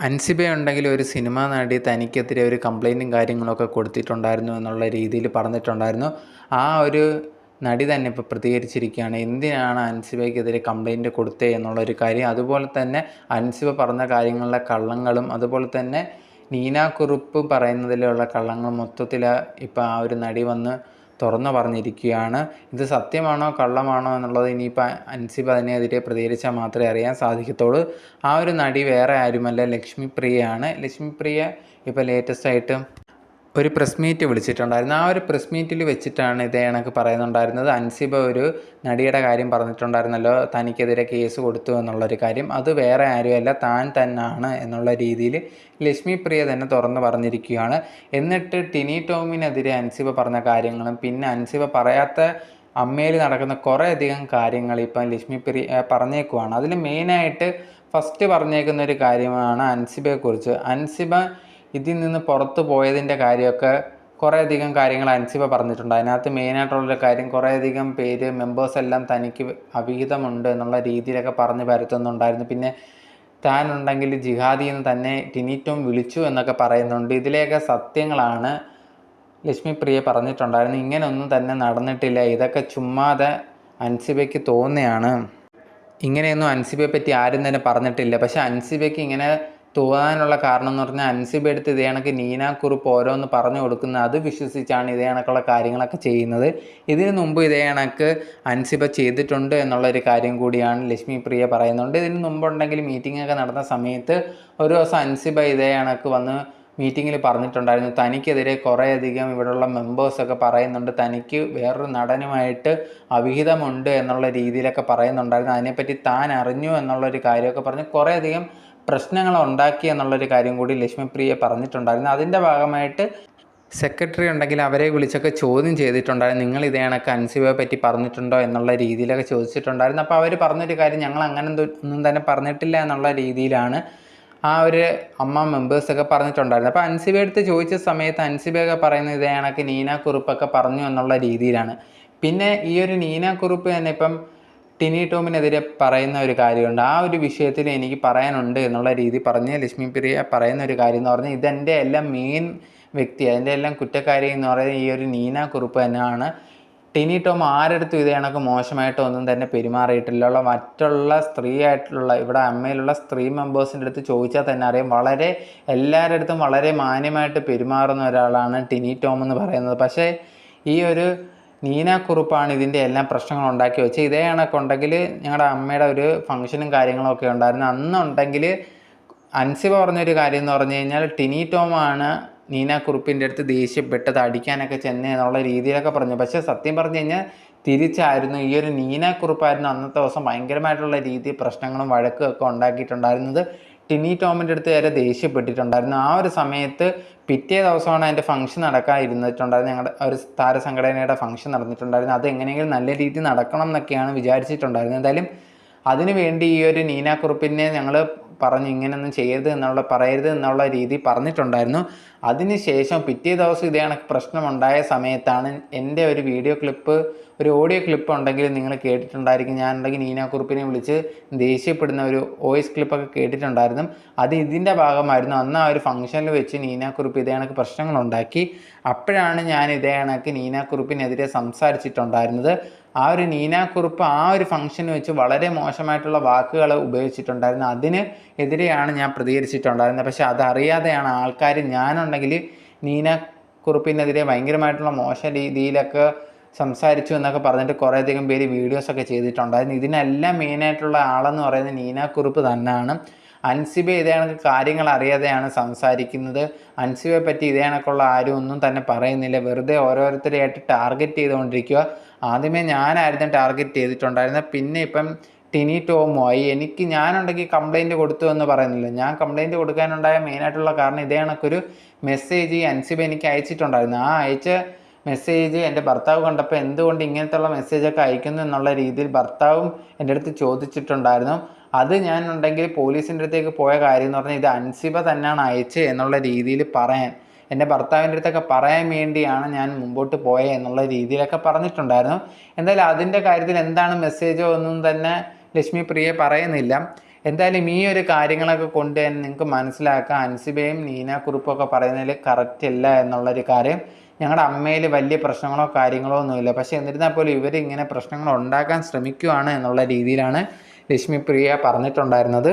അൻസിബയുണ്ടെങ്കിൽ ഒരു സിനിമാ നടി തനിക്കെതിരെ ഒരു കംപ്ലൈൻറ്റും കാര്യങ്ങളൊക്കെ കൊടുത്തിട്ടുണ്ടായിരുന്നു എന്നുള്ള രീതിയിൽ പറഞ്ഞിട്ടുണ്ടായിരുന്നു. ആ ഒരു നടി തന്നെ ഇപ്പോൾ പ്രതികരിച്ചിരിക്കുകയാണ്. എന്തിനാണ് അൻസിബയ്ക്കെതിരെ കംപ്ലൈൻറ്റ് കൊടുത്തത് എന്നുള്ളൊരു കാര്യം. അതുപോലെ തന്നെ അൻസിബ പറഞ്ഞ കാര്യങ്ങളിലെ കള്ളങ്ങളും അതുപോലെ തന്നെ നീന കുറുപ്പ് പറയുന്നതിലുള്ള കള്ളങ്ങൾ മൊത്തത്തിൽ ഇപ്പോൾ ആ ഒരു നടി വന്ന് തുറന്നു പറഞ്ഞിരിക്കുകയാണ്. ഇത് സത്യമാണോ കള്ളമാണോ എന്നുള്ളത് ഇനിയിപ്പോൾ അൻസിബ അതിനെതിരെ പ്രതികരിച്ചാൽ മാത്രമേ അറിയാൻ സാധിക്കത്തുള്ളൂ. ആ ഒരു നടി വേറെ ആരുമല്ല, ലക്ഷ്മിപ്രിയയാണ്. ലക്ഷ്മിപ്രിയ ഇപ്പോൾ ലേറ്റസ്റ്റായിട്ട് ഒരു പ്രസ് മീറ്റ് വിളിച്ചിട്ടുണ്ടായിരുന്നു. ആ ഒരു പ്രസ് മീറ്റിൽ വെച്ചിട്ടാണ് ഇതേ കണക്ക് പറയുന്നുണ്ടായിരുന്നത്. അൻസിബ ഒരു നടിയുടെ കാര്യം പറഞ്ഞിട്ടുണ്ടായിരുന്നല്ലോ, തനിക്കെതിരെ കേസ് കൊടുത്തു എന്നുള്ളൊരു കാര്യം. അത് വേറെ ആരുമല്ല, താൻ തന്നെയാണ് എന്നുള്ള രീതിയിൽ ലക്ഷ്മിപ്രിയ തന്നെ തുറന്ന് പറഞ്ഞിരിക്കുകയാണ്. എന്നിട്ട് ടിനി ടോമിനെതിരെ അൻസിബ പറഞ്ഞ കാര്യങ്ങളും പിന്നെ അൻസിബ പറയാത്ത അമ്മയിൽ നടക്കുന്ന കുറേയധികം കാര്യങ്ങൾ ഇപ്പം ലക്ഷ്മിപ്രിയ പറഞ്ഞേക്കുവാണ്. അതിൽ മെയിനായിട്ട് ഫസ്റ്റ് പറഞ്ഞേക്കുന്ന ഒരു കാര്യമാണ് അൻസിബയെക്കുറിച്ച്. അൻസിബ ഇതിൽ നിന്ന് പുറത്തു പോയതിൻ്റെ കാര്യമൊക്കെ കുറേയധികം കാര്യങ്ങൾ അൻസിബ പറഞ്ഞിട്ടുണ്ട്. അതിനകത്ത് മെയിനായിട്ടുള്ളൊരു കാര്യം, കുറേയധികം മെമ്പേഴ്സ് എല്ലാം തനിക്ക് അവിഹിതമുണ്ട് എന്നുള്ള രീതിയിലൊക്കെ പറഞ്ഞ് പരത്തുന്നുണ്ടായിരുന്നു. പിന്നെ താനുണ്ടെങ്കിൽ ജിഹാദി എന്ന് തന്നെ ടിനി ടോം വിളിച്ചു എന്നൊക്കെ പറയുന്നുണ്ട്. ഇതിലെയൊക്കെ സത്യങ്ങളാണ് ലക്ഷ്മിപ്രിയ പറഞ്ഞിട്ടുണ്ടായിരുന്നു. ഇങ്ങനെയൊന്നും തന്നെ നടന്നിട്ടില്ല, ഇതൊക്കെ ചുമ്മാതെ അൻസിബയ്ക്ക് തോന്നുകയാണ്. ഇങ്ങനെയൊന്നും അൻസിബയെ പറ്റി ആരും തന്നെ പറഞ്ഞിട്ടില്ല. പക്ഷേ അൻസിബയ്ക്ക് ഇങ്ങനെ തോന്നാനുള്ള കാരണം എന്ന് പറഞ്ഞാൽ അൻസിബ എടുത്ത് ഇതേ കണക്ക് നീന കുറുപ്പ് ഓരോന്ന് പറഞ്ഞു കൊടുക്കുന്നത് അത് വിശ്വസിച്ചാണ് ഇതേ കണക്കുള്ള കാര്യങ്ങളൊക്കെ ചെയ്യുന്നത്. ഇതിനു മുമ്പ് ഇതേ കണക്ക് അൻസിബ ചെയ്തിട്ടുണ്ട് എന്നുള്ളൊരു കാര്യം കൂടിയാണ് ലക്ഷ്മിപ്രിയ പറയുന്നുണ്ട്. ഇതിന് മുമ്പുണ്ടെങ്കിൽ മീറ്റിങ്ങൊക്കെ നടന്ന സമയത്ത് ഒരു ദിവസം അൻസിബ ഇതേ കണക്ക് വന്ന് മീറ്റിങ്ങിൽ പറഞ്ഞിട്ടുണ്ടായിരുന്നു, തനിക്കെതിരെ കുറേയധികം ഇവിടെയുള്ള മെമ്പേഴ്സൊക്കെ പറയുന്നുണ്ട്, തനിക്ക് വേറൊരു നടനുമായിട്ട് അവിഹിതമുണ്ട് എന്നുള്ള രീതിയിലൊക്കെ പറയുന്നുണ്ടായിരുന്നു. അതിനെപ്പറ്റി താൻ അറിഞ്ഞു എന്നുള്ളൊരു കാര്യമൊക്കെ പറഞ്ഞ് കുറേയധികം പ്രശ്നങ്ങൾ ഉണ്ടാക്കി എന്നുള്ളൊരു കാര്യം കൂടി ലക്ഷ്മിപ്രിയ പറഞ്ഞിട്ടുണ്ടായിരുന്നു. അതിൻ്റെ ഭാഗമായിട്ട് സെക്രട്ടറി ഉണ്ടെങ്കിൽ അവരെ വിളിച്ചൊക്കെ ചോദ്യം ചെയ്തിട്ടുണ്ടായിരുന്നു, നിങ്ങൾ ഇതേ കണക്ക് അൻസിബയെ പറ്റി പറഞ്ഞിട്ടുണ്ടോ എന്നുള്ള രീതിയിലൊക്കെ ചോദിച്ചിട്ടുണ്ടായിരുന്നു. അപ്പോൾ അവർ പറഞ്ഞൊരു കാര്യം, ഞങ്ങൾ അങ്ങനെ ഒന്നും തന്നെ പറഞ്ഞിട്ടില്ല എന്നുള്ള രീതിയിലാണ് ആ ഒരു അമ്മ മെമ്പേഴ്സൊക്കെ പറഞ്ഞിട്ടുണ്ടായിരുന്നു. അപ്പോൾ അൻസിബ എടുത്ത് ചോദിച്ച സമയത്ത് അൻസിബയൊക്കെ പറയുന്നത് ഇതേ കണക്ക് നീന കുറുപ്പൊക്കെ പറഞ്ഞു എന്നുള്ള രീതിയിലാണ്. പിന്നെ ഈ ഒരു നീന കുറുപ്പ് തന്നെ ഇപ്പം ടിനി ടോമിനെതിരെ പറയുന്ന ഒരു കാര്യമുണ്ട്. ആ ഒരു വിഷയത്തിൽ എനിക്ക് പറയാനുണ്ട് എന്നുള്ള രീതി പറഞ്ഞ് ലക്ഷ്മിപ്രിയ പറയുന്ന ഒരു കാര്യം എന്ന് പറഞ്ഞാൽ, ഇതെൻ്റെ എല്ലാം മെയിൻ വ്യക്തി, അതിൻ്റെ എല്ലാം കുറ്റക്കാരി എന്ന് പറയുന്നത് ഈ ഒരു നീന കുറുപ്പ് തന്നെയാണ്. ടിനി ടോം ആരെടുത്തും ഇതേ കണക്ക് മോശമായിട്ട് ഒന്നും തന്നെ പെരുമാറിയിട്ടില്ല. മറ്റുള്ള സ്ത്രീ ആയിട്ടുള്ള ഇവിടെ അമ്മയിലുള്ള സ്ത്രീ മെമ്പേഴ്സിൻ്റെ അടുത്ത് ചോദിച്ചാൽ തന്നെ അറിയാം, വളരെ എല്ലാവരുടെ അടുത്തും വളരെ മാന്യമായിട്ട് പെരുമാറുന്ന ഒരാളാണ് ടിനി ടോം എന്ന് പറയുന്നത്. പക്ഷേ ഈ ഒരു നീന കുറുപ്പാണ് ഇതിൻ്റെ എല്ലാം പ്രശ്നങ്ങൾ ഉണ്ടാക്കി വെച്ച്. ഇതേ കണക്കുണ്ടെങ്കിൽ ഞങ്ങളുടെ അമ്മയുടെ ഒരു ഫംഗ്ഷനും കാര്യങ്ങളൊക്കെ ഉണ്ടായിരുന്നു. അന്നുണ്ടെങ്കിൽ അൻസിബ പറഞ്ഞൊരു കാര്യം എന്ന് പറഞ്ഞു കഴിഞ്ഞാൽ, ടിനി ടോമാണ് നീന കുറുപ്പിൻ്റെ അടുത്ത് ദേഷ്യപ്പെട്ടത്, അടിക്കാനൊക്കെ ചെന്നേ എന്നുള്ള രീതിയിലൊക്കെ പറഞ്ഞു. പക്ഷേ സത്യം പറഞ്ഞു കഴിഞ്ഞാൽ തിരിച്ചായിരുന്നു, ഈ ഒരു നീന കുറുപ്പായിരുന്നു അന്നത്തെ ദിവസം ഭയങ്കരമായിട്ടുള്ള രീതിയിൽ പ്രശ്നങ്ങളും വഴക്കും ഒക്കെ ഉണ്ടാക്കിയിട്ടുണ്ടായിരുന്നത്. ടിനി ടോമിൻ്റെ അടുത്ത് വരെ ദേഷ്യപ്പെട്ടിട്ടുണ്ടായിരുന്നു. ആ ഒരു സമയത്ത് പിറ്റേ ദിവസമാണ് അതിൻ്റെ ഫംഗ്ഷൻ നടക്കാതിരുന്നിട്ടുണ്ടായിരുന്നു. ഞങ്ങളുടെ ഒരു താരസംഘടനയുടെ ഫംഗ്ഷൻ നടന്നിട്ടുണ്ടായിരുന്നു. അത് എങ്ങനെയെങ്കിലും നല്ല രീതിയിൽ നടക്കണം എന്നൊക്കെയാണ് വിചാരിച്ചിട്ടുണ്ടായിരുന്നത്. എന്തായാലും അതിനു വേണ്ടി ഈ ഒരു നീന കുറുപ്പിനെ ഞങ്ങൾ പറഞ്ഞു ഇങ്ങനെയൊന്നും പറയരുത് എന്നുള്ള രീതി പറഞ്ഞിട്ടുണ്ടായിരുന്നു. അതിനുശേഷം പിറ്റേ ദിവസം ഇതേ കണക്ക് പ്രശ്നമുണ്ടായ സമയത്താണ് എൻ്റെ ഒരു ഒരു ഓഡിയോ ക്ലിപ്പ് ഉണ്ടെങ്കിൽ നിങ്ങൾ കേട്ടിട്ടുണ്ടായിരിക്കും. ഞാനുണ്ടെങ്കിൽ നീന കുറുപ്പിനെ വിളിച്ച് ദേഷ്യപ്പെടുന്ന ഒരു വോയിസ് ക്ലിപ്പൊക്കെ കേട്ടിട്ടുണ്ടായിരുന്നു. അത് ഇതിൻ്റെ ഭാഗമായിരുന്നു. അന്ന് ആ ഒരു ഫംഗ്ഷനിൽ വെച്ച് നീന കുറുപ്പ് ഇതേ കണക്ക് പ്രശ്നങ്ങളുണ്ടാക്കി. അപ്പോഴാണ് ഞാൻ ഇതേ കണക്ക് നീന കുറുപ്പിനെതിരെ സംസാരിച്ചിട്ടുണ്ടായിരുന്നത്. ആ ഒരു നീന കുറുപ്പ് ആ ഒരു ഫംഗ്ഷന് വെച്ച് വളരെ മോശമായിട്ടുള്ള വാക്കുകൾ ഉപയോഗിച്ചിട്ടുണ്ടായിരുന്നു. അതിന് എതിരെയാണ് ഞാൻ പ്രതികരിച്ചിട്ടുണ്ടായിരുന്നത്. പക്ഷേ അതറിയാതെയാണ് ആൾക്കാർ ഞാനുണ്ടെങ്കിൽ നീന കുറുപ്പിനെതിരെ ഭയങ്കരമായിട്ടുള്ള മോശം രീതിയിലൊക്കെ സംസാരിച്ചു എന്നൊക്കെ പറഞ്ഞിട്ട് കുറേയധികം പേര് വീഡിയോസൊക്കെ ചെയ്തിട്ടുണ്ടായിരുന്നു. ഇതിനെല്ലാം മെയിനായിട്ടുള്ള ആളെന്ന് പറയുന്നത് നീന കുറുപ്പ് തന്നെയാണ്. അൻസിബ ഇതേ കണക്ക് കാര്യങ്ങൾ അറിയാതെയാണ് സംസാരിക്കുന്നത്. അൻസിബയെ പറ്റി ഇതേ കണക്കുള്ള ആരും ഒന്നും തന്നെ പറയുന്നില്ല, വെറുതെ ഓരോരുത്തരെയായിട്ട് ടാർഗറ്റ് ചെയ്തുകൊണ്ടിരിക്കുക. ആദ്യമേ ഞാനായിരുന്നു ടാർഗറ്റ് ചെയ്തിട്ടുണ്ടായിരുന്നത്, പിന്നെ ഇപ്പം ടിനി ടോമുമായി. ഞാനുണ്ടെങ്കിൽ കംപ്ലൈൻറ്റ് കൊടുത്തു എന്ന് പറയുന്നില്ല. ഞാൻ കംപ്ലൈൻറ്റ് കൊടുക്കാനുണ്ടായ മെയിനായിട്ടുള്ള കാരണം ഇതേ കണക്കൊരു മെസ്സേജ് ഈ അൻസിബ എനിക്ക് അയച്ചിട്ടുണ്ടായിരുന്നു. ആ അയച്ച മെസ്സേജ് എൻ്റെ ഭർത്താവ് കണ്ടപ്പോൾ എന്തുകൊണ്ട് ഇങ്ങനത്തുള്ള മെസ്സേജൊക്കെ അയക്കുന്നു എന്നുള്ള രീതിയിൽ ഭർത്താവും എൻ്റെ അടുത്ത് ചോദിച്ചിട്ടുണ്ടായിരുന്നു. അത് ഞാനുണ്ടെങ്കിൽ പോലീസിൻ്റെ അടുത്തേക്ക് പോയ കാര്യം എന്ന് പറഞ്ഞാൽ ഇത് അൻസിബ തന്നെയാണ് അയച്ചത് എന്നുള്ള രീതിയിൽ എൻ്റെ ഭർത്താവിൻ്റെ അടുത്തൊക്കെ പറയാൻ വേണ്ടിയാണ് ഞാൻ മുമ്പോട്ട് പോയത് എന്നുള്ള രീതിയിലൊക്കെ പറഞ്ഞിട്ടുണ്ടായിരുന്നു. എന്തായാലും അതിൻ്റെ കാര്യത്തിൽ എന്താണ് മെസ്സേജോ ഒന്നും തന്നെ ലക്ഷ്മിപ്രിയ പറയുന്നില്ല. എന്തായാലും ഈ ഒരു കാര്യങ്ങളൊക്കെ കൊണ്ട് തന്നെ നിങ്ങൾക്ക് മനസ്സിലാക്കാം അൻസിബയും നീന കുറുപ്പൊക്കെ പറയുന്നതിൽ കറക്റ്റ് ഇല്ല എന്നുള്ളൊരു കാര്യം. ഞങ്ങളുടെ അമ്മയിൽ വലിയ പ്രശ്നങ്ങളോ കാര്യങ്ങളോ ഒന്നുമില്ല, പക്ഷേ എന്നിരുന്നാൽ പോലും ഇവർ ഇങ്ങനെ പ്രശ്നങ്ങൾ ഉണ്ടാക്കാൻ ശ്രമിക്കുകയാണ് എന്നുള്ള രീതിയിലാണ് ലക്ഷ്മിപ്രിയ പറഞ്ഞിട്ടുണ്ടായിരുന്നത്.